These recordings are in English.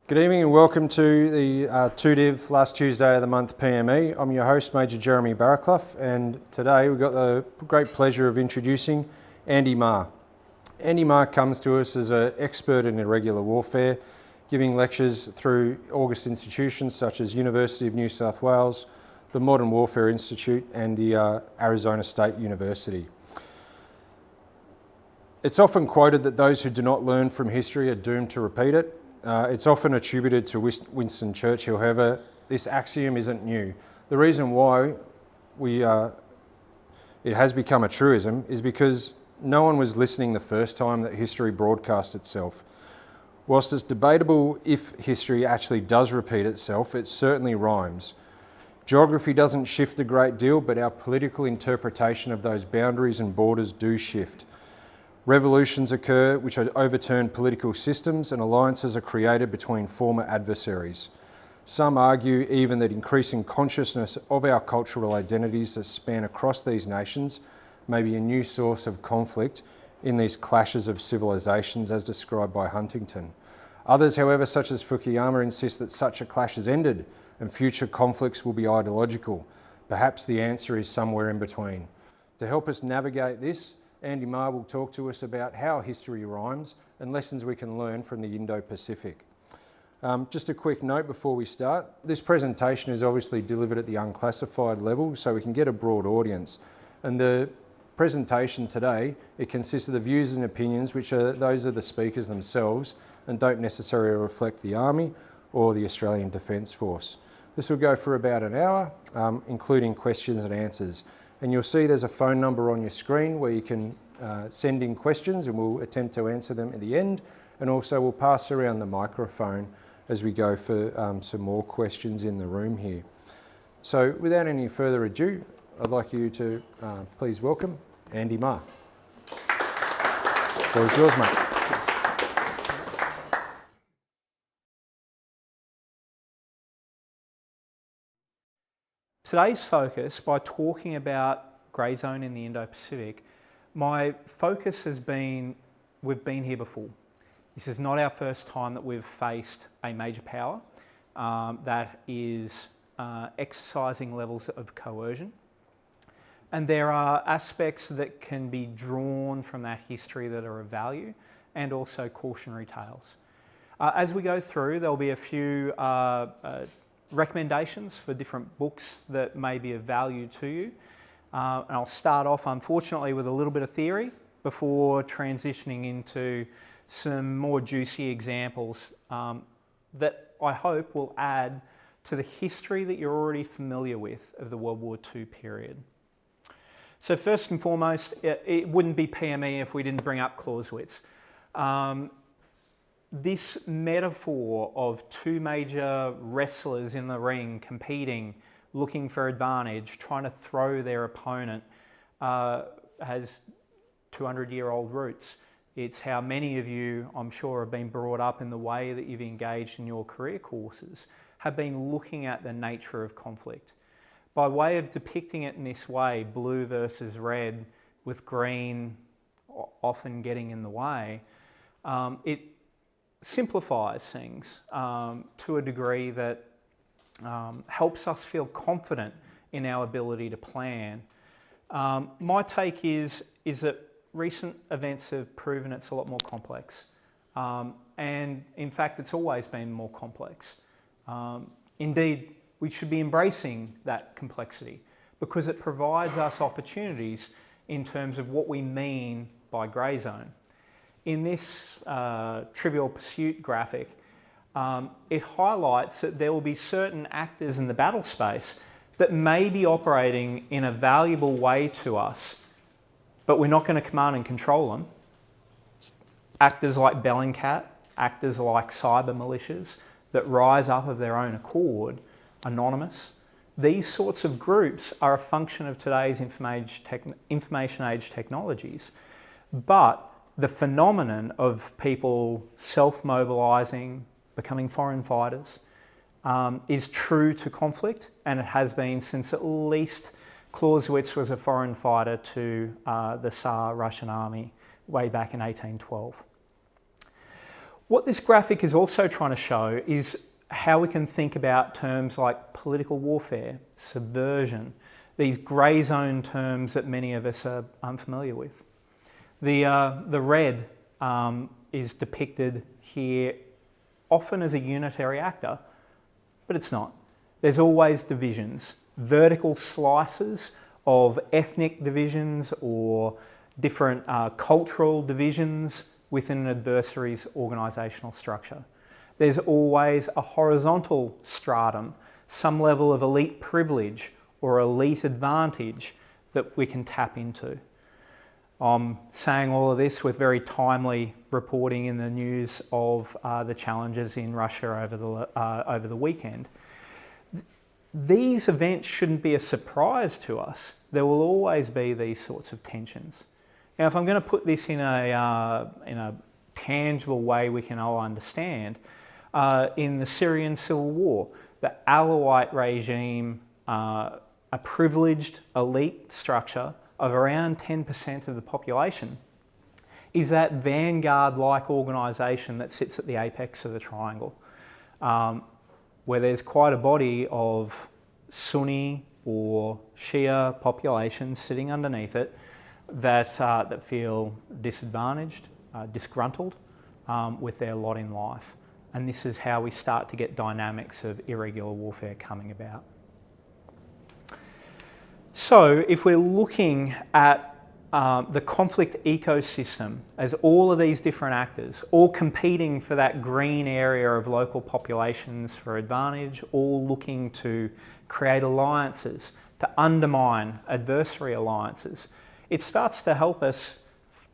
Good evening and welcome to the 2Div last Tuesday of the month PME. I'm your host, Major Jeremy Barraclough, and today we've got the great pleasure of introducing Andy Marr. Andy Marr comes to us as an expert in irregular warfare, giving lectures through August institutions such as University of New South Wales, the Modern Warfare Institute and the Arizona State University. It's often quoted that those who do not learn from history are doomed to repeat it. It's often attributed to Winston Churchill. However, this axiom isn't new. The reason why it has become a truism is because no one was listening the first time that history broadcast itself. Whilst it's debatable if history actually does repeat itself, it certainly rhymes. Geography doesn't shift a great deal, but our political interpretation of those boundaries and borders do shift. Revolutions occur which overturn political systems, and alliances are created between former adversaries. Some argue even that increasing consciousness of our cultural identities that span across these nations may be a new source of conflict in these clashes of civilisations as described by Huntington. Others, however, such as Fukuyama, insist that such a clash has ended and future conflicts will be ideological. Perhaps the answer is somewhere in between. To help us navigate this, Andy Marr will talk to us about how history rhymes and lessons we can learn from the Indo-Pacific. Just a quick note before we start. This presentation is obviously delivered at the unclassified level so we can get a broad audience. And the presentation today, it consists of the views and opinions which are those of the speakers themselves and don't necessarily reflect the Army or the Australian Defence Force. This will go for about an hour, including questions and answers. And you'll see there's a phone number on your screen where you can send in questions and we'll attempt to answer them at the end. And also we'll pass around the microphone as we go for some more questions in the room here. So without any further ado, I'd like you to please welcome Andy Marr. The floor is yours, mate. Today's focus, by talking about grey zone in the Indo-Pacific, my focus has been, we've been here before. This is not our first time that we've faced a major power that is exercising levels of coercion. And there are aspects that can be drawn from that history that are of value, and also cautionary tales. As we go through, there'll be a few recommendations for different books that may be of value to you. And I'll start off, unfortunately, with a little bit of theory before transitioning into some more juicy examples that I hope will add to the history that you're already familiar with of the World War II period. So first and foremost, it wouldn't be PME if we didn't bring up Clausewitz. This metaphor of two major wrestlers in the ring competing, looking for advantage, trying to throw their opponent, has 200-year-old roots. It's how many of you, I'm sure, have been brought up in the way that you've engaged in your career courses, have been looking at the nature of conflict. By way of depicting it in this way, blue versus red, with green often getting in the way, it simplifies things to a degree that helps us feel confident in our ability to plan. My take is that recent events have proven it's a lot more complex. And in fact, it's always been more complex. Indeed, we should be embracing that complexity because it provides us opportunities in terms of what we mean by grey zone. In this Trivial Pursuit graphic, it highlights that there will be certain actors in the battle space that may be operating in a valuable way to us, but we're not going to command and control them. Actors like Bellingcat, actors like cyber militias that rise up of their own accord, anonymous. These sorts of groups are a function of today's information age technologies, but the phenomenon of people self-mobilising, becoming foreign fighters, is true to conflict, and it has been since at least Clausewitz was a foreign fighter to the Tsar Russian army way back in 1812. What this graphic is also trying to show is how we can think about terms like political warfare, subversion, these grey zone terms that many of us are unfamiliar with. The red is depicted here often as a unitary actor, but it's not. There's always divisions, vertical slices of ethnic divisions or different cultural divisions within an adversary's organisational structure. There's always a horizontal stratum, some level of elite privilege or elite advantage that we can tap into. I'm saying all of this with very timely reporting in the news of the challenges in Russia over the weekend. These events shouldn't be a surprise to us. There will always be these sorts of tensions. Now, if I'm going to put this in a tangible way we can all understand, in the Syrian civil war, the Alawite regime, a privileged elite structure of around 10% of the population, is that vanguard-like organisation that sits at the apex of the triangle, where there's quite a body of Sunni or Shia populations sitting underneath it that feel disadvantaged, disgruntled with their lot in life. And this is how we start to get dynamics of irregular warfare coming about. So if we're looking at the conflict ecosystem as all of these different actors, all competing for that green area of local populations for advantage, all looking to create alliances, to undermine adversary alliances, it starts to help us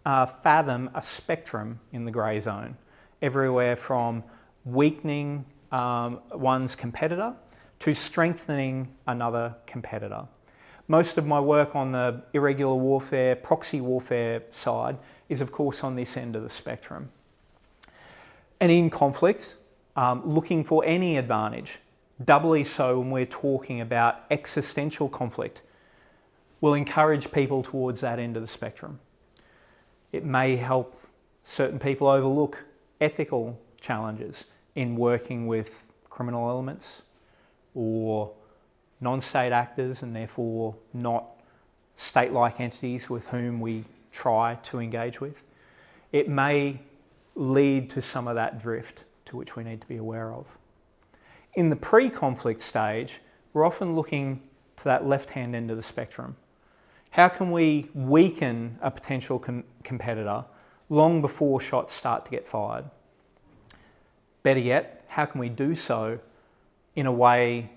fathom a spectrum in the grey zone, everywhere from weakening one's competitor to strengthening another competitor. Most of my work on the irregular warfare, proxy warfare side is of course on this end of the spectrum. And in conflict, looking for any advantage, doubly so when we're talking about existential conflict, will encourage people towards that end of the spectrum. It may help certain people overlook ethical challenges in working with criminal elements or non-state actors and therefore not state-like entities with whom we try to engage with. It may lead to some of that drift to which we need to be aware of. In the pre-conflict stage, we're often looking to that left-hand end of the spectrum. How can we weaken a potential competitor long before shots start to get fired? Better yet, how can we do so in a way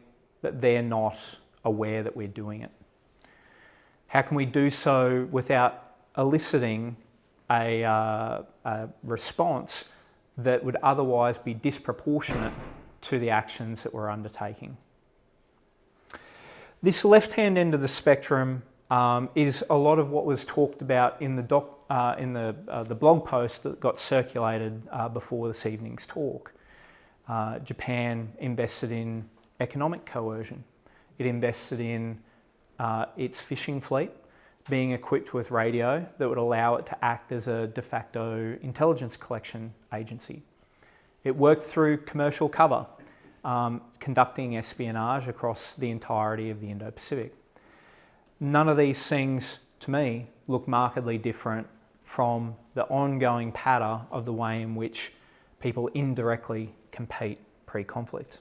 that they're not aware that we're doing it? How can we do so without eliciting a response that would otherwise be disproportionate to the actions that we're undertaking? This left-hand end of the spectrum is a lot of what was talked about in the blog post that got circulated before this evening's talk. Japan invested in economic coercion. It invested in its fishing fleet being equipped with radio that would allow it to act as a de facto intelligence collection agency. It worked through commercial cover, conducting espionage across the entirety of the Indo-Pacific. None of these things, to me, look markedly different from the ongoing pattern of the way in which people indirectly compete pre-conflict.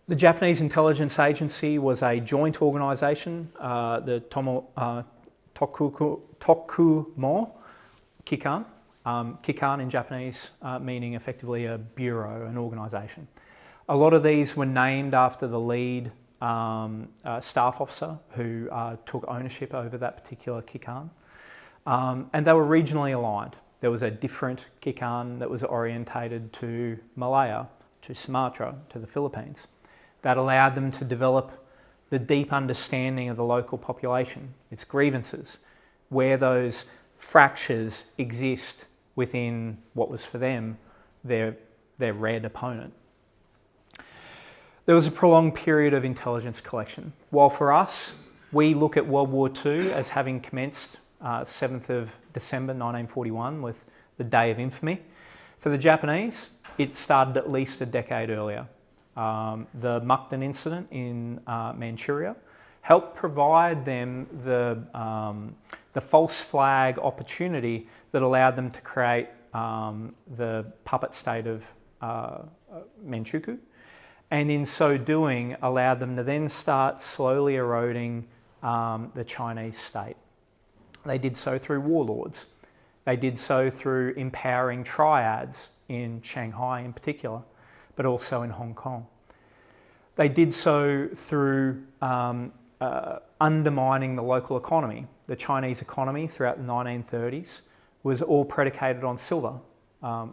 The Japanese intelligence agency was a joint organisation, the Tokumo Kikan. Kikan in Japanese meaning effectively a bureau, an organisation. A lot of these were named after the lead staff officer who took ownership over that particular Kikan. And they were regionally aligned. There was a different Kikan that was orientated to Malaya, to Sumatra, to the Philippines. That allowed them to develop the deep understanding of the local population, its grievances, where those fractures exist within what was for them their red opponent. There was a prolonged period of intelligence collection. While for us, we look at World War II as having commenced 7th of December 1941 with the Day of Infamy. For the Japanese, it started at least a decade earlier. The Mukden incident in Manchuria helped provide them the false flag opportunity that allowed them to create the puppet state of Manchukuo, and in so doing allowed them to then start slowly eroding the Chinese state. They did so through warlords. They did so through empowering triads in Shanghai in particular, but also in Hong Kong. They did so through undermining the local economy. The Chinese economy throughout the 1930s was all predicated on silver,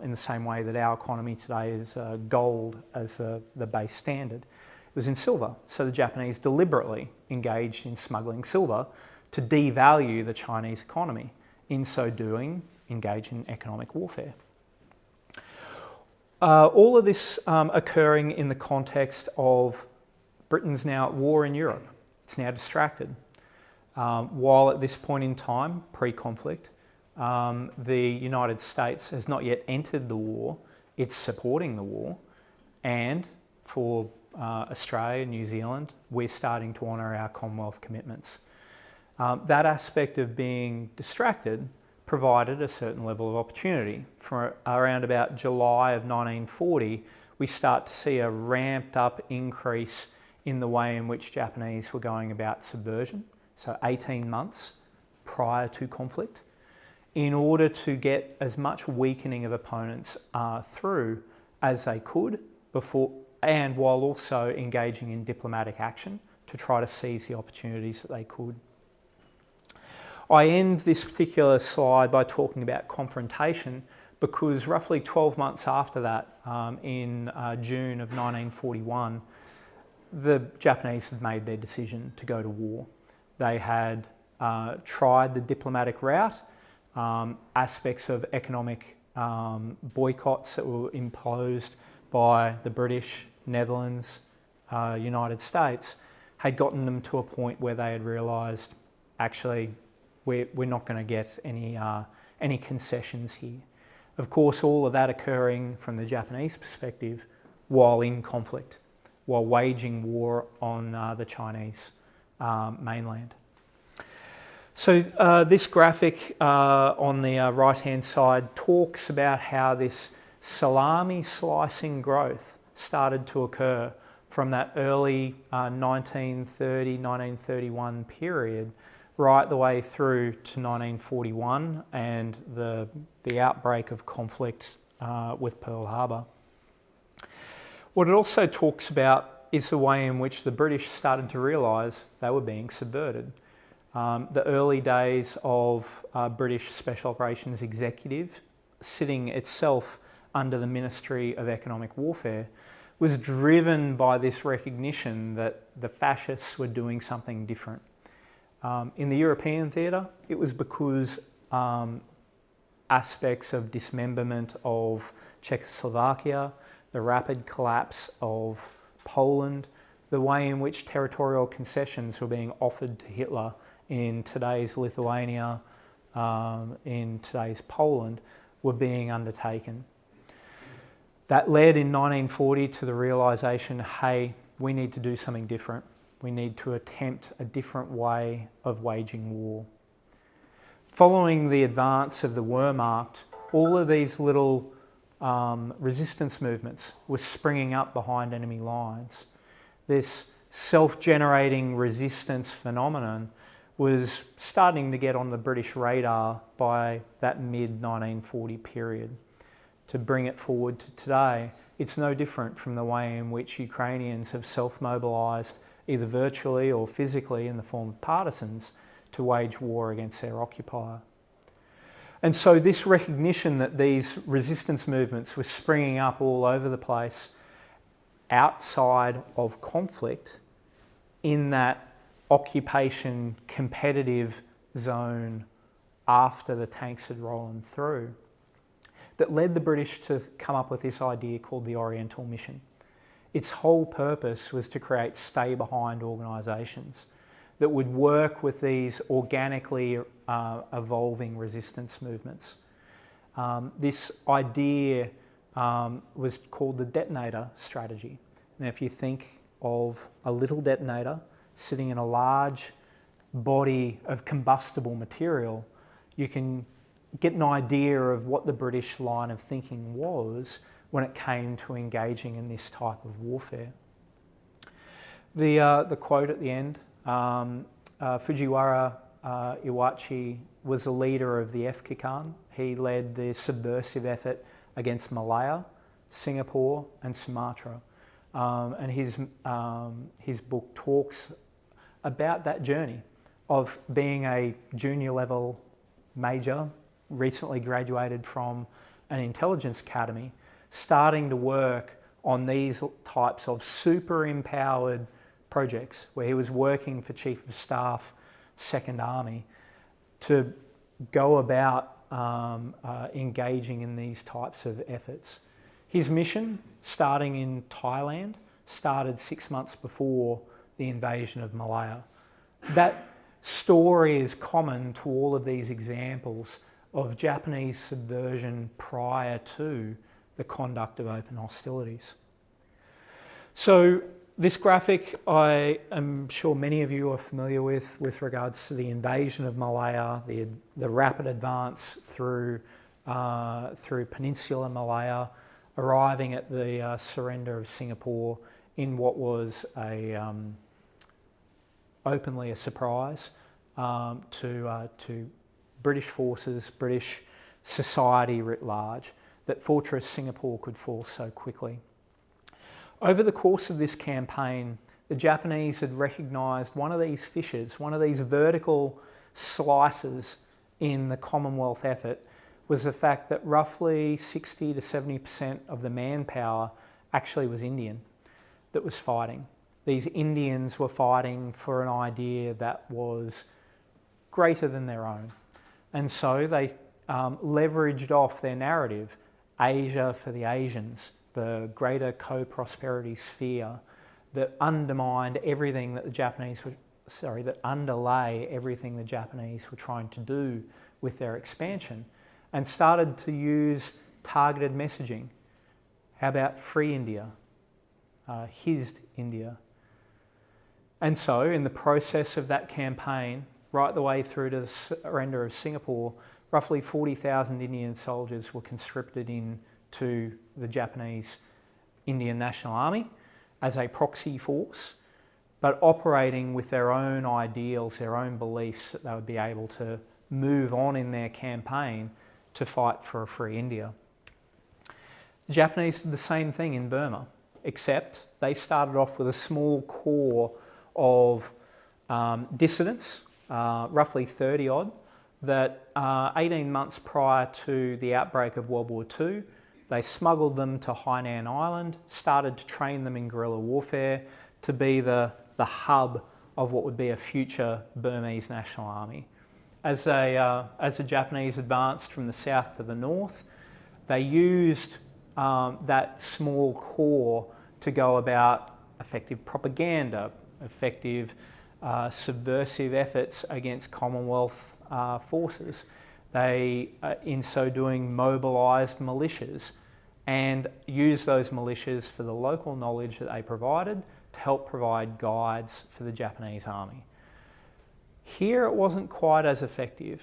in the same way that our economy today is gold as the base standard. It was in silver. So the Japanese deliberately engaged in smuggling silver to devalue the Chinese economy. In so doing, engage in economic warfare. All of this occurring in the context of Britain's now at war in Europe. It's now distracted. While at this point in time, pre-conflict, the United States has not yet entered the war, it's supporting the war, and for Australia and New Zealand, we're starting to honour our Commonwealth commitments. That aspect of being distracted provided a certain level of opportunity. From around about July of 1940, we start to see a ramped up increase in the way in which Japanese were going about subversion, so 18 months prior to conflict, in order to get as much weakening of opponents through as they could before, and while also engaging in diplomatic action to try to seize the opportunities that they could. I end this particular slide by talking about confrontation because roughly 12 months after that, in June of 1941, the Japanese had made their decision to go to war. They had tried the diplomatic route, aspects of economic boycotts that were imposed by the British, Netherlands, United States, had gotten them to a point where they had realised, actually, we're not going to get any concessions here. Of course, all of that occurring from the Japanese perspective while in conflict, while waging war on the Chinese mainland. So this graphic on the right-hand side talks about how this salami slicing growth started to occur from that early 1930, 1931 period right the way through to 1941 and the outbreak of conflict with Pearl Harbor. What it also talks about is the way in which the British started to realise they were being subverted. The early days of British Special Operations Executive, sitting itself under the Ministry of Economic Warfare, was driven by this recognition that the fascists were doing something different. In the European theatre, it was because aspects of dismemberment of Czechoslovakia, the rapid collapse of Poland, the way in which territorial concessions were being offered to Hitler in today's Lithuania, in today's Poland, were being undertaken. That led in 1940 to the realisation, hey, we need to do something different. We need to attempt a different way of waging war. Following the advance of the Wehrmacht, all of these little resistance movements were springing up behind enemy lines. This self-generating resistance phenomenon was starting to get on the British radar by that mid-1940 period. To bring it forward to today, it's no different from the way in which Ukrainians have self-mobilised either virtually or physically in the form of partisans to wage war against their occupier. And so this recognition that these resistance movements were springing up all over the place outside of conflict in that occupation competitive zone after the tanks had rolled through, that led the British to come up with this idea called the Oriental Mission. Its whole purpose was to create stay-behind organisations that would work with these organically evolving resistance movements. This idea was called the detonator strategy. Now, if you think of a little detonator sitting in a large body of combustible material, you can get an idea of what the British line of thinking was when it came to engaging in this type of warfare. The quote at the end, Fujiwara Iwachi was the leader of the F-Kikan. He led the subversive effort against Malaya, Singapore and Sumatra. And his book talks about that journey of being a junior level major, recently graduated from an intelligence academy, starting to work on these types of super empowered projects where he was working for Chief of Staff, Second Army, to go about engaging in these types of efforts. His mission, starting in Thailand, started 6 months before the invasion of Malaya. That story is common to all of these examples of Japanese subversion prior to the conduct of open hostilities. So this graphic, I am sure many of you are familiar with regards to the invasion of Malaya, the rapid advance through Peninsula Malaya, arriving at the surrender of Singapore in what was openly a surprise to British forces, British society writ large, that Fortress Singapore could fall so quickly. Over the course of this campaign, the Japanese had recognised one of these fissures, one of these vertical slices in the Commonwealth effort, was the fact that roughly 60 to 70% of the manpower actually was Indian that was fighting. These Indians were fighting for an idea that was greater than their own. And so they leveraged off their narrative, Asia for the Asians, the greater co-prosperity sphere that undermined everything that the Japanese were, that underlay everything the Japanese were trying to do with their expansion, and started to use targeted messaging. How about free India? His India. And so in the process of that campaign, right the way through to the surrender of Singapore, roughly 40,000 Indian soldiers were conscripted into the Japanese Indian National Army as a proxy force, but operating with their own ideals, their own beliefs, that they would be able to move on in their campaign to fight for a free India. The Japanese did the same thing in Burma, except they started off with a small core of dissidents, roughly 30 odd, that 18 months prior to the outbreak of World War II, they smuggled them to Hainan Island, started to train them in guerrilla warfare to be the hub of what would be a future Burmese National Army. As the Japanese advanced from the south to the north, they used that small core to go about effective propaganda, effective subversive efforts against Commonwealth forces. They, in so doing, mobilised militias and used those militias for the local knowledge that they provided to help provide guides for the Japanese army. Here it wasn't quite as effective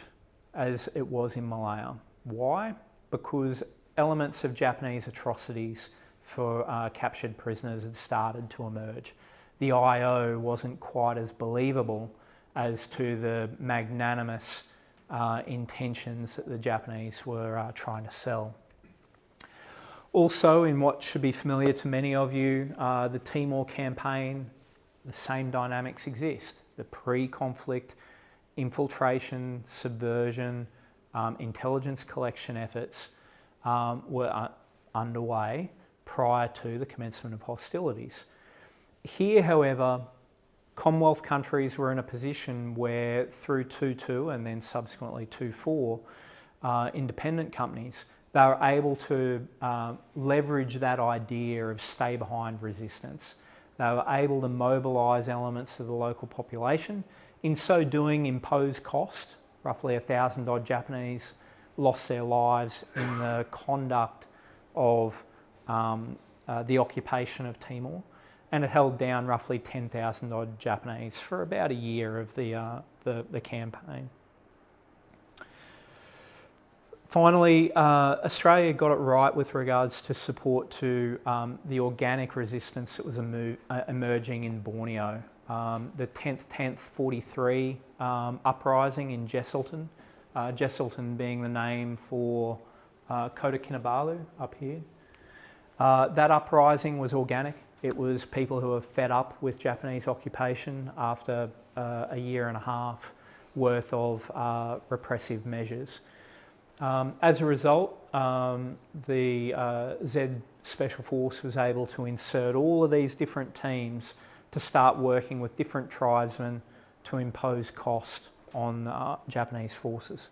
as it was in Malaya. Why? Because elements of Japanese atrocities for captured prisoners had started to emerge. The IO wasn't quite as believable as to the magnanimous intentions that the Japanese were trying to sell. Also, in what should be familiar to many of you, the Timor campaign, the same dynamics exist. The pre-conflict infiltration, subversion, intelligence collection efforts were underway prior to the commencement of hostilities. Here, however, Commonwealth countries were in a position where through 2-2 and then subsequently 2-4 independent companies, they were able to leverage that idea of stay behind resistance, They were able to mobilise elements of the local population. In so doing, impose cost. Roughly 1,000 odd Japanese lost their lives in the conduct of the occupation of Timor, and it held down roughly 10,000 odd Japanese for about a year of the campaign. Finally, Australia got it right with regards to support to the organic resistance that was emerging in Borneo. The 10th 43 uprising in Jesselton, Jesselton being the name for Kota Kinabalu up here. That uprising was organic. It was people who were fed up with Japanese occupation after a year and a half worth of repressive measures. As a result, the Z Special Force was able to insert all of these different teams to start working with different tribesmen to impose cost on Japanese forces.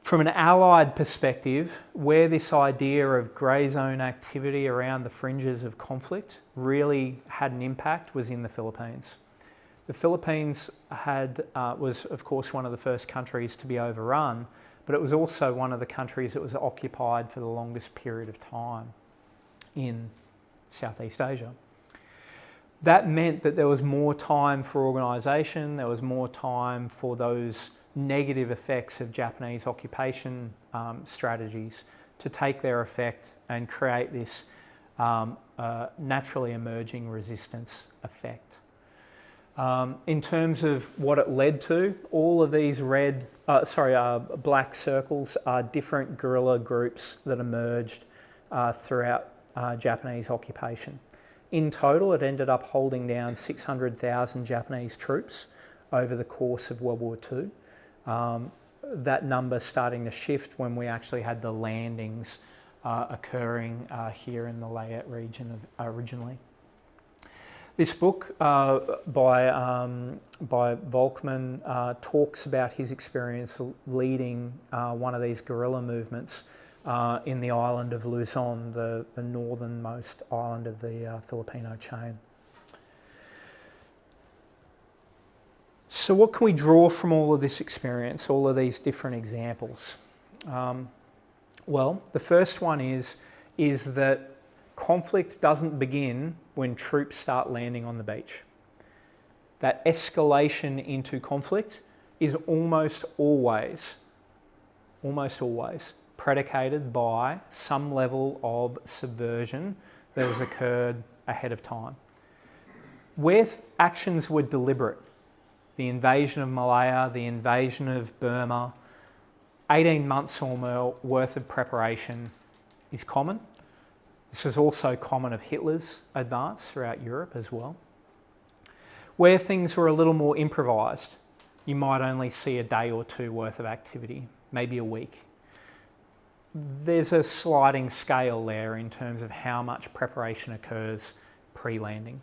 From an Allied perspective, where this idea of grey zone activity around the fringes of conflict really had an impact was in the Philippines. The Philippines was, of course, one of the first countries to be overrun, but it was also one of the countries that was occupied for the longest period of time in Southeast Asia. That meant that there was more time for organisation, there was more time for those negative effects of Japanese occupation strategies to take their effect and create this naturally emerging resistance effect. In terms of what it led to, all of these black circles are different guerrilla groups that emerged throughout Japanese occupation. In total, it ended up holding down 600,000 Japanese troops over the course of World War II. That number starting to shift when we actually had the landings occurring here in the Layette region originally. This book by Volkmann talks about his experience leading one of these guerrilla movements in the island of Luzon, the northernmost island of the Filipino chain. So what can we draw from all of this experience, all of these different examples? Well, the first one is that conflict doesn't begin when troops start landing on the beach. That escalation into conflict is almost always predicated by some level of subversion that has occurred ahead of time. Where actions were deliberate, the invasion of Malaya, the invasion of Burma, 18 months or more worth of preparation is common. This is also common of Hitler's advance throughout Europe as well. Where things were a little more improvised, you might only see a day or two worth of activity, maybe a week. There's a sliding scale there in terms of how much preparation occurs pre-landing.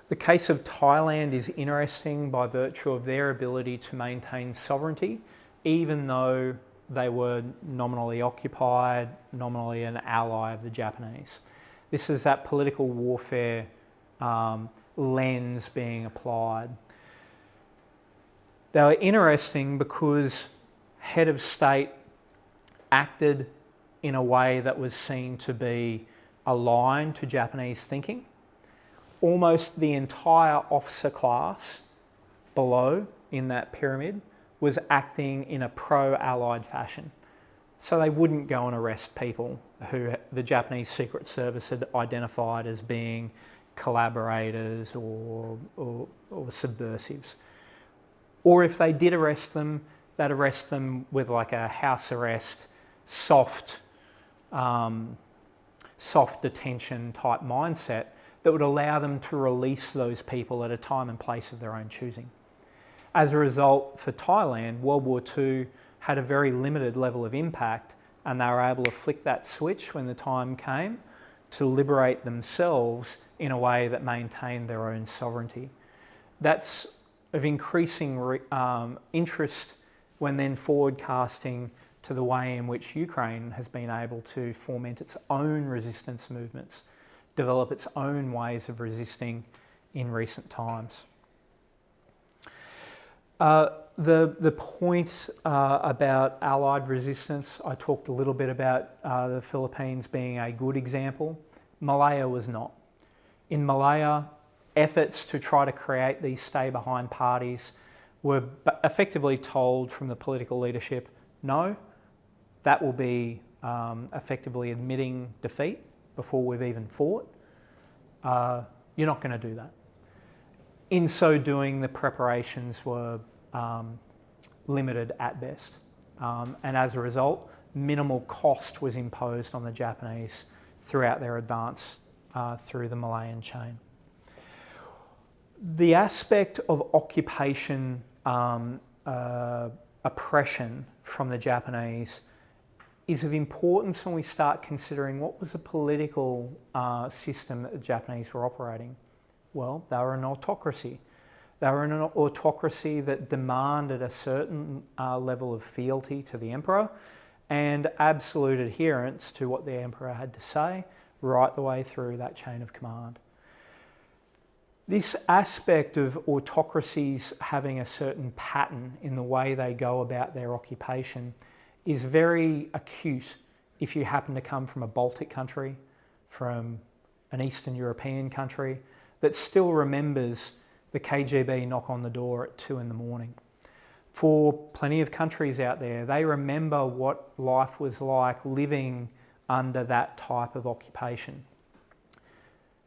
The case of Thailand is interesting by virtue of their ability to maintain sovereignty, even though they were nominally occupied, nominally an ally of the Japanese. This is that political warfare lens being applied. They were interesting because head of state acted in a way that was seen to be aligned to Japanese thinking. Almost the entire officer class below in that pyramid was acting in a pro-Allied fashion. So they wouldn't go and arrest people who the Japanese Secret Service had identified as being collaborators or subversives. Or if they did arrest them, they'd arrest them with like a house arrest, soft detention type mindset that would allow them to release those people at a time and place of their own choosing. As a result, for Thailand, World War II had a very limited level of impact, and they were able to flick that switch when the time came to liberate themselves in a way that maintained their own sovereignty. That's of increasing interest when then forward-casting to the way in which Ukraine has been able to foment its own resistance movements develop its own ways of resisting in recent times. The point about Allied resistance, I talked a little bit about the Philippines being a good example. Malaya was not. In Malaya, efforts to try to create these stay-behind parties were effectively told from the political leadership, no, that will be effectively admitting defeat before we've even fought. You're not going to do that. In so doing, the preparations were limited at best. And as a result, minimal cost was imposed on the Japanese throughout their advance through the Malayan chain. The aspect of occupation oppression from the Japanese is of importance when we start considering what was the political system that the Japanese were operating. Well, they were an autocracy. They were an autocracy that demanded a certain level of fealty to the emperor and absolute adherence to what the emperor had to say right the way through that chain of command. This aspect of autocracies having a certain pattern in the way they go about their occupation is very acute if you happen to come from a Baltic country, from an Eastern European country that still remembers the KGB knock on the door at 2 in the morning. For plenty of countries out there, they remember what life was like living under that type of occupation.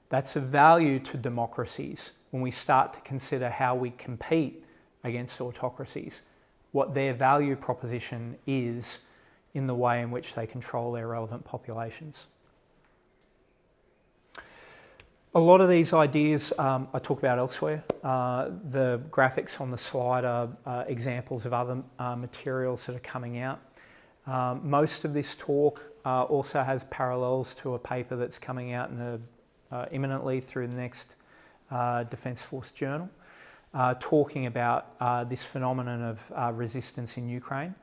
That's of value to democracies when we start to consider how we compete against autocracies, what their value proposition is in the way in which they control their relevant populations. A lot of these ideas I talk about elsewhere. The graphics on the slide are examples of other materials that are coming out. Most of this talk also has parallels to a paper that's coming out in the imminently through the next Defence Force journal, talking about this phenomenon of resistance in Ukraine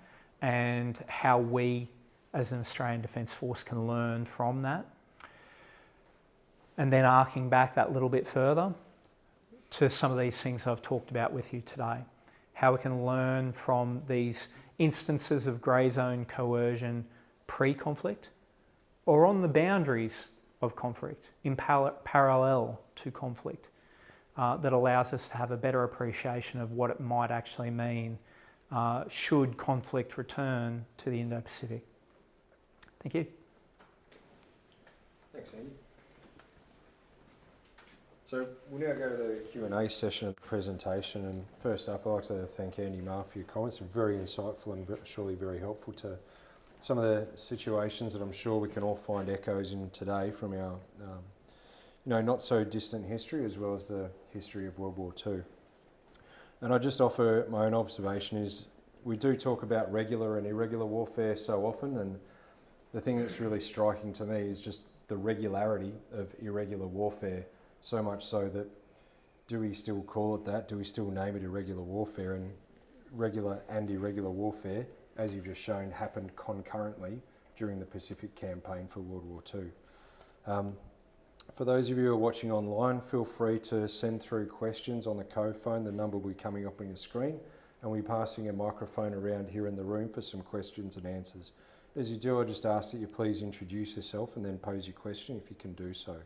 and how we as an Australian Defence Force can learn from that. And then arcing back that little bit further to some of these things I've talked about with you today. How we can learn from these instances of grey zone coercion pre-conflict or on the boundaries of conflict, in parallel to conflict, that allows us to have a better appreciation of what it might actually mean should conflict return to the Indo-Pacific. Thank you. Thanks, Andy. So we'll now go to the Q&A session of the presentation, and first up I'd like to thank Andy Marr for your comments. They're very insightful and surely very helpful to some of the situations that I'm sure we can all find echoes in today from our not so distant history as well as the history of World War II. And I just offer my own observation is we do talk about regular and irregular warfare so often, and the thing that's really striking to me is just the regularity of irregular warfare. So much so that, do we still call it that? Do we still name it irregular warfare? And regular and irregular warfare, as you've just shown, happened concurrently during the Pacific campaign for World War II. For those of you who are watching online, feel free to send through questions on the Cove phone. The number will be coming up on your screen, and we'll be passing a microphone around here in the room for some questions and answers. As you do, I just ask that you please introduce yourself and then pose your question if you can do so.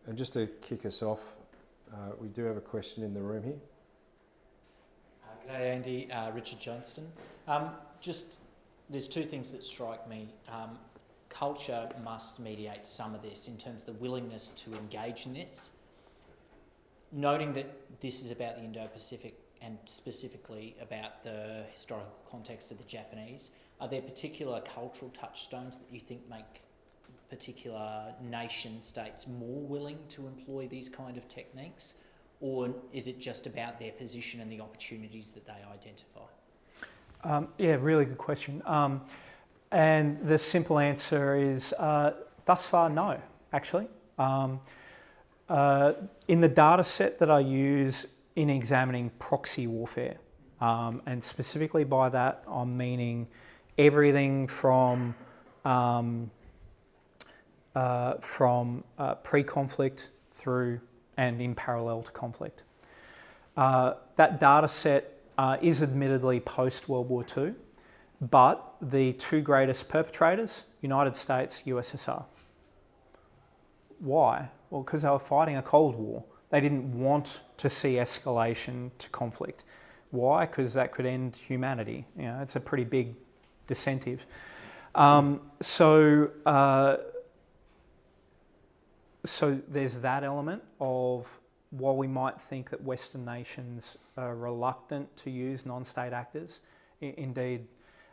And just to kick us off, we do have a question in the room here. G'day Andy, Richard Johnston. There's two things that strike me. Culture must mediate some of this in terms of the willingness to engage in this. Noting that this is about the Indo-Pacific and specifically about the historical context of the Japanese, are there particular cultural touchstones that you think make particular nation states more willing to employ these kind of techniques, or is it just about their position and the opportunities that they identify? Yeah, really good question. And the simple answer is thus far no, actually. In the data set that I use in examining proxy warfare, and specifically by that I'm meaning everything from from pre-conflict through and in parallel to conflict. That data set is admittedly post-World War II, but the two greatest perpetrators, United States, USSR. Why? Well, because they were fighting a Cold War. They didn't want to see escalation to conflict. Why? Because that could end humanity. You know, it's a pretty big disincentive. So there's that element of, while we might think that Western nations are reluctant to use non-state actors, indeed,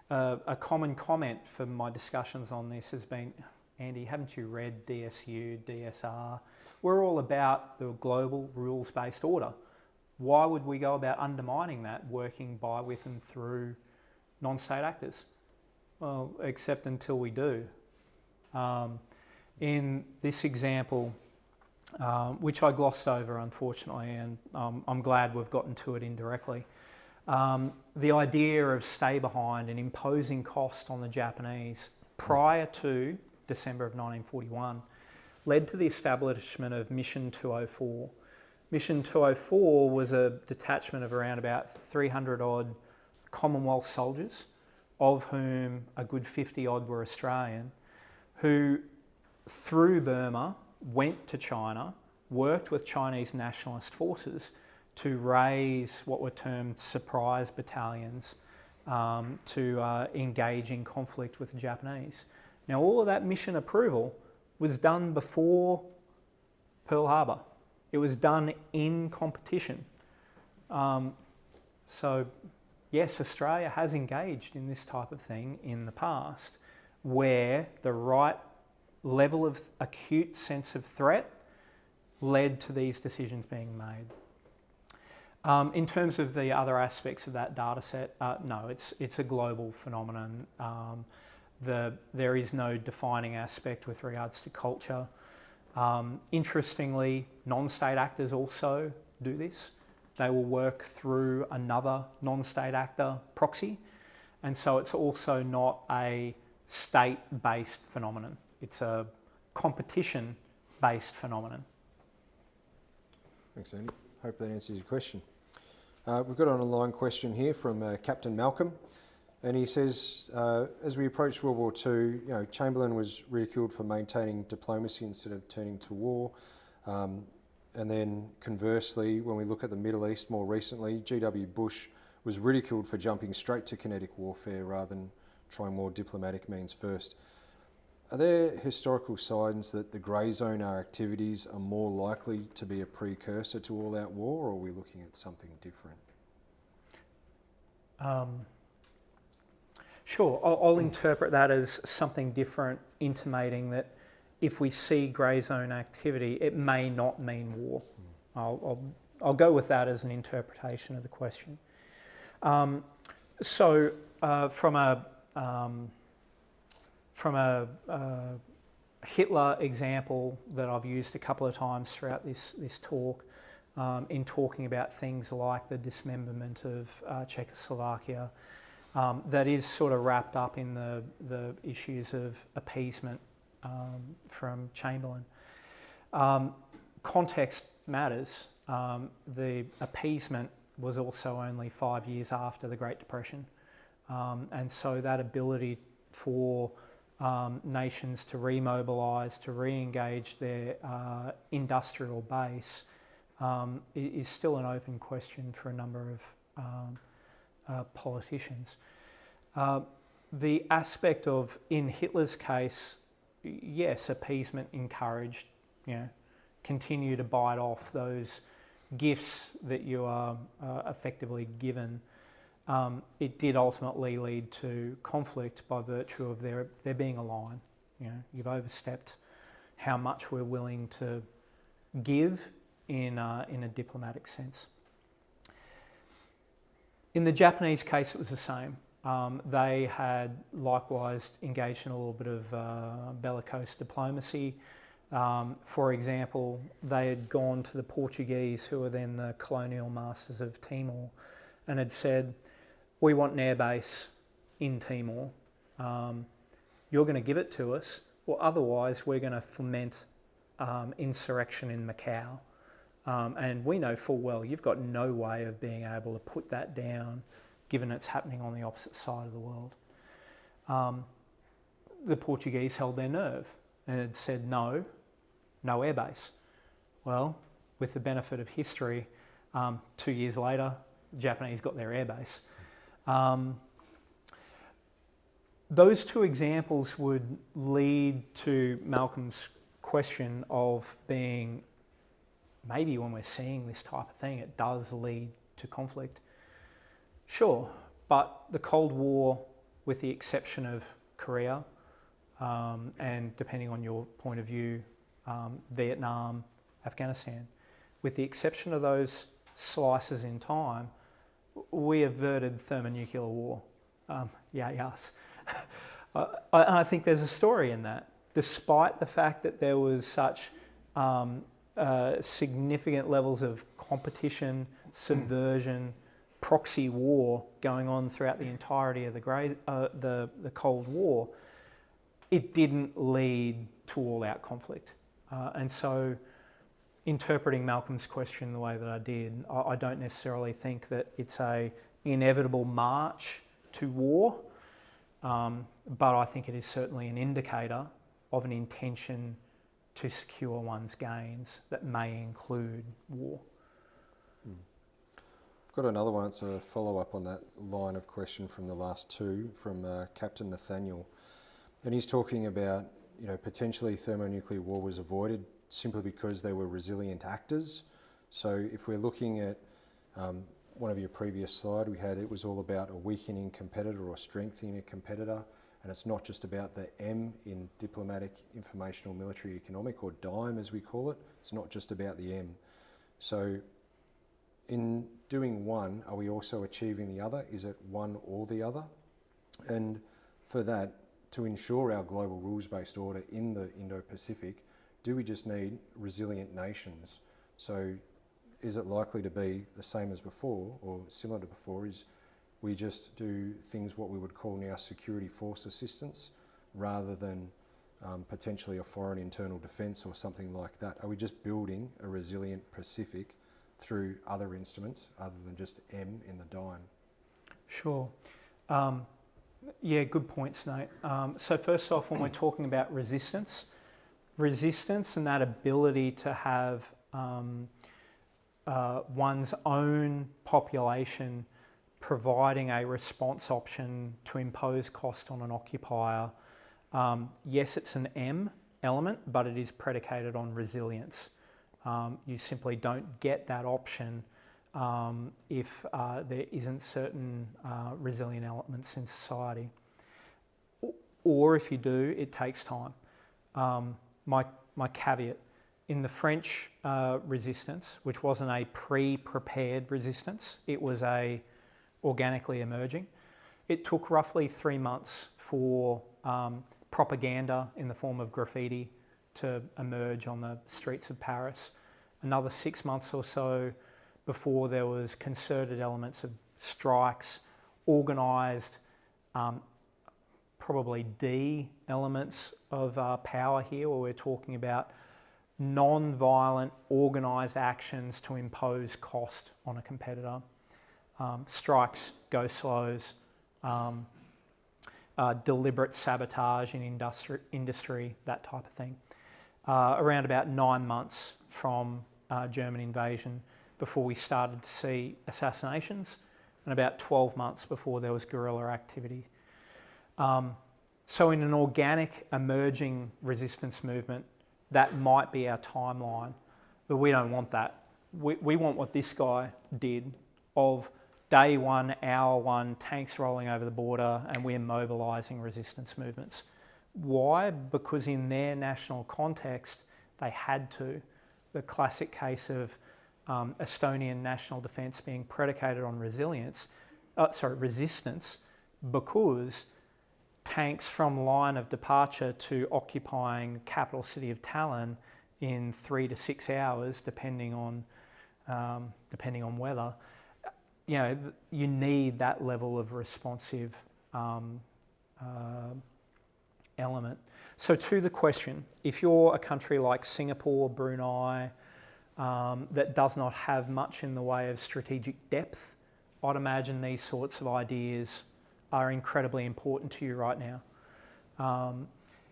a common comment for my discussions on this has been, Andy, haven't you read DSU, DSR? We're all about the global rules-based order. Why would we go about undermining that, working by, with and through non-state actors? Well, except until we do. In this example, which I glossed over unfortunately, and I'm glad we've gotten to it indirectly, the idea of stay behind and imposing cost on the Japanese prior to December of 1941 led to the establishment of Mission 204. Mission 204 was a detachment of around about 300 odd Commonwealth soldiers, of whom a good 50 odd were Australian, who through Burma went to China, worked with Chinese nationalist forces to raise what were termed surprise battalions to engage in conflict with the Japanese. Now, all of that mission approval was done before Pearl Harbor. It was done in competition. So, yes, Australia has engaged in this type of thing in the past, where the right level of acute sense of threat led to these decisions being made. In terms of the other aspects of that data set, no, it's a global phenomenon. There is no defining aspect with regards to culture. Interestingly, non-state actors also do this. They will work through another non-state actor proxy, and so it's also not a state-based phenomenon. It's a competition-based phenomenon. Thanks, Andy. Hope that answers your question. We've got an online question here from Captain Malcolm, and he says, as we approach World War II, Chamberlain was ridiculed for maintaining diplomacy instead of turning to war. And then conversely, when we look at the Middle East more recently, G.W. Bush was ridiculed for jumping straight to kinetic warfare rather than trying more diplomatic means first. Are there historical signs that the grey zone activities are more likely to be a precursor to all-out war, or are we looking at something different? Sure, I'll interpret that as something different, intimating that if we see grey zone activity, it may not mean war. I'll go with that as an interpretation of the question. From a Hitler example that I've used a couple of times throughout this talk, in talking about things like the dismemberment of Czechoslovakia, that is sort of wrapped up in the issues of appeasement from Chamberlain. Context matters. The appeasement was also only 5 years after the Great Depression, and so that ability for nations to remobilise, to re-engage their industrial base is still an open question for a number of politicians. The aspect of, in Hitler's case, yes, appeasement encouraged, continue to bite off those gifts that you are effectively given. It did ultimately lead to conflict by virtue of there being a line. You've overstepped how much we're willing to give in a diplomatic sense. In the Japanese case, it was the same. They had likewise engaged in a little bit of bellicose diplomacy. For example, they had gone to the Portuguese, who were then the colonial masters of Timor, and had said, we want an airbase in Timor. You're going to give it to us, or otherwise we're going to foment insurrection in Macau. And we know full well you've got no way of being able to put that down given it's happening on the opposite side of the world. The Portuguese held their nerve and had said no airbase. Well, with the benefit of history, 2 years later, the Japanese got their airbase. Those two examples would lead to Malcolm's question of being, maybe when we're seeing this type of thing, it does lead to conflict. Sure, but the Cold War, with the exception of Korea, and depending on your point of view, Vietnam, Afghanistan, with the exception of those slices in time, we averted thermonuclear war. Yes. I think there's a story in that. Despite the fact that there was such significant levels of competition, subversion, proxy war going on throughout the entirety of the Cold War, it didn't lead to all-out conflict. And so interpreting Malcolm's question the way that I did, I don't necessarily think that it's an inevitable march to war, but I think it is certainly an indicator of an intention to secure one's gains that may include war. I've got another one. It's a follow-up on that line of question from the last two, from Captain Nathaniel. And he's talking about, potentially thermonuclear war was avoided simply because they were resilient actors. So if we're looking at one of your previous slide, it was all about a weakening competitor or strengthening a competitor. And it's not just about the M in diplomatic, informational, military, economic, or DIME as we call it. It's not just about the M. So in doing one, are we also achieving the other? Is it one or the other? And for that, to ensure our global rules-based order in the Indo-Pacific, do we just need resilient nations? So is it likely to be the same as before or similar to before? Is we just do things what we would call now security force assistance rather than potentially a foreign internal defence or something like that? Are we just building a resilient Pacific through other instruments other than just M in the DIME? Sure. Yeah, good points, Nate. So first off, when we're talking about resistance and that ability to have one's own population providing a response option to impose cost on an occupier, yes, it's an M element, but it is predicated on resilience. You simply don't get that option if there isn't certain resilient elements in society. Or if you do, it takes time. My caveat, in the French resistance, which wasn't a pre-prepared resistance, it was a organically emerging, it took roughly 3 months for propaganda in the form of graffiti to emerge on the streets of Paris. Another 6 months or so before there was concerted elements of strikes, organised, probably D elements of power here, where we're talking about non-violent, organised actions to impose cost on a competitor. Strikes, go-slows, deliberate sabotage in industry, that type of thing. Around about 9 months from German invasion before we started to see assassinations, and about 12 months before there was guerrilla activity. So in an organic emerging resistance movement, that might be our timeline, but we don't want that. We want what this guy did of day one, hour one, tanks rolling over the border, and we're mobilising resistance movements. Why? Because in their national context, they had to. The classic case of Estonian national defence being predicated on resistance, because tanks from line of departure to occupying capital city of Tallinn in 3 to 6 hours, depending on weather. You need that level of responsive element. So to the question, if you're a country like Singapore, Brunei, that does not have much in the way of strategic depth, I'd imagine these sorts of ideas are incredibly important to you right now.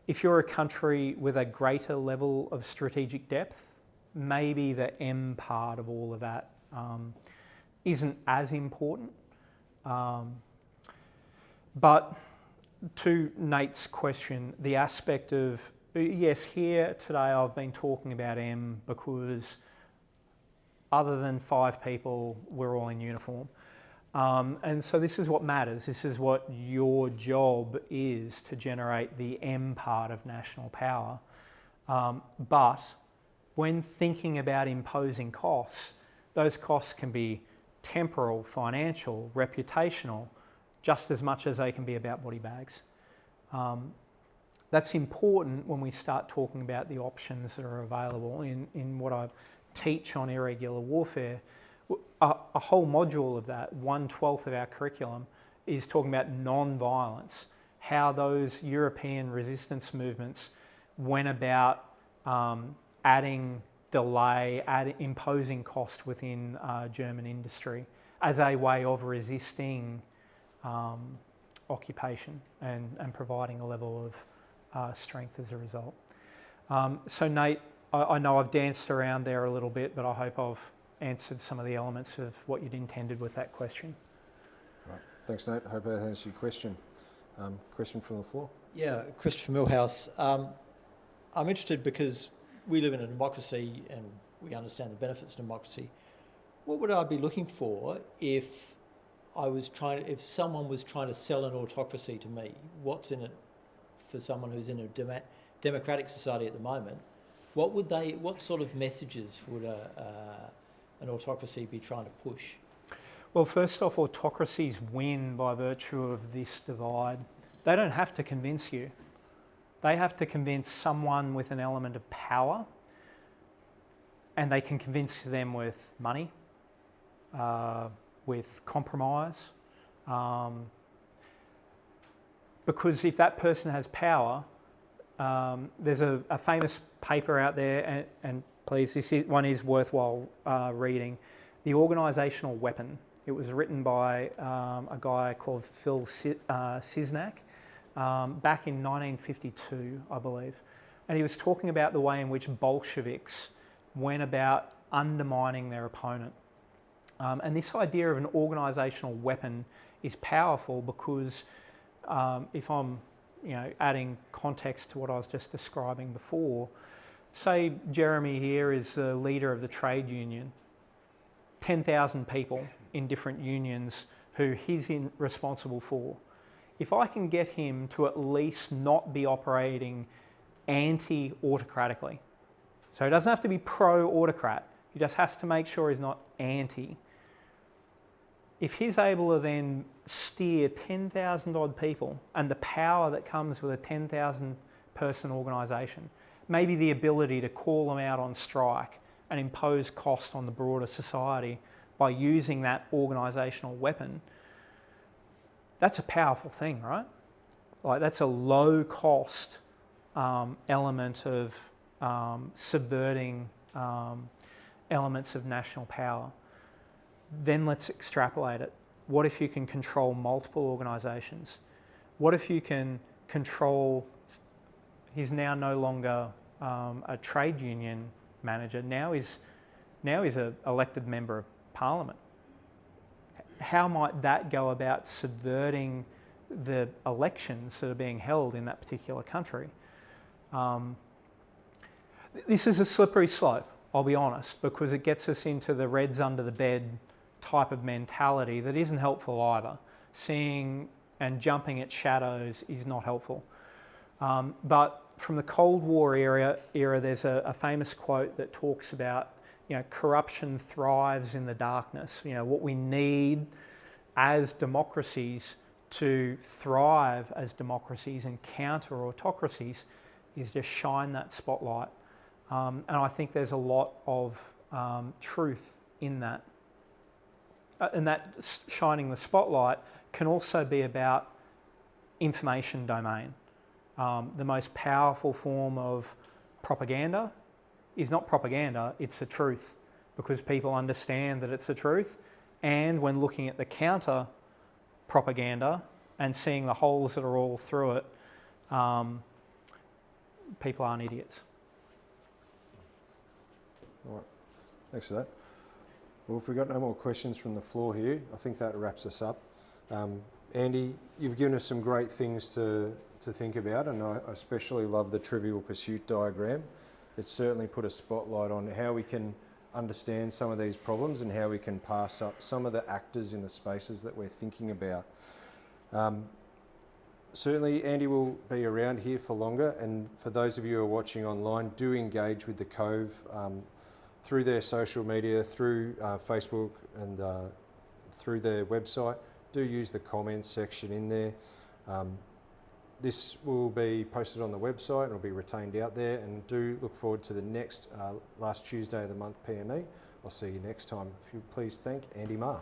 If you're a country with a greater level of strategic depth, maybe the M part of all of that isn't as important. But to Nate's question, the aspect of, yes, here today I've been talking about M because other than 5 people, we're all in uniform. And so this is what matters. This is what your job is, to generate the M part of national power. But when thinking about imposing costs, those costs can be temporal, financial, reputational, just as much as they can be about body bags. That's important when we start talking about the options that are available in what I teach on irregular warfare. A whole module of that, 1/12 of our curriculum, is talking about non-violence, how those European resistance movements went about adding delay, imposing cost within German industry as a way of resisting occupation and providing a level of strength as a result. So Nate, I know I've danced around there a little bit, but I hope I've answered some of the elements of what you'd intended with that question. Right. Thanks, Nate. Hope that answers your question. Question from the floor. Yeah, Christopher Millhouse. I'm interested because we live in a democracy and we understand the benefits of democracy. What would I be looking for if someone was trying to sell an autocracy to me? What's in it for someone who's in a democratic society at the moment? What sort of messages would an autocracy be trying to push? Well, first off, autocracies win by virtue of this divide. They don't have to convince you. They have to convince someone with an element of power, and they can convince them with money, with compromise. Because if that person has power, there's a famous paper out there, and please, one is worthwhile reading, The Organisational Weapon. It was written by a guy called Phil Sisnak back in 1952, I believe. And he was talking about the way in which Bolsheviks went about undermining their opponent. And this idea of an organisational weapon is powerful because if I'm adding context to what I was just describing before, say Jeremy here is the leader of the trade union, 10,000 people in different unions who he's responsible for. If I can get him to at least not be operating anti-autocratically, so he doesn't have to be pro-autocrat, he just has to make sure he's not anti. If he's able to then steer 10,000 odd people and the power that comes with a 10,000 person organisation, maybe the ability to call them out on strike and impose cost on the broader society by using that organisational weapon, that's a powerful thing, right? Like, that's a low cost element of subverting elements of national power. Then let's extrapolate it. What if you can control multiple organisations? What if you can control, he's now no longer a trade union manager, now he's an elected member of parliament. How might that go about subverting the elections that are being held in that particular country? This is a slippery slope, I'll be honest, because it gets us into the reds under the bed type of mentality that isn't helpful either. Seeing and jumping at shadows is not helpful. But from the Cold War era there's a famous quote that talks about, corruption thrives in the darkness. What we need as democracies to thrive as democracies and counter autocracies is just shine that spotlight. And I think there's a lot of truth in that. And that shining the spotlight can also be about information domain. The most powerful form of propaganda is not propaganda, it's the truth, because people understand that it's the truth. And when looking at the counter propaganda and seeing the holes that are all through it, people aren't idiots. All right, thanks for that. Well, if we've got no more questions from the floor here, I think that wraps us up. Andy, you've given us some great things to think about, and I especially love the trivial pursuit diagram. It's certainly put a spotlight on how we can understand some of these problems and how we can pass up some of the actors in the spaces that we're thinking about. Certainly, Andy will be around here for longer, and for those of you who are watching online, do engage with the Cove through their social media, through Facebook and through their website. Do use the comments section in there. This will be posted on the website and will be retained out there, and do look forward to the next last Tuesday of the month PME. I'll see you next time. If you please thank Andy Marr.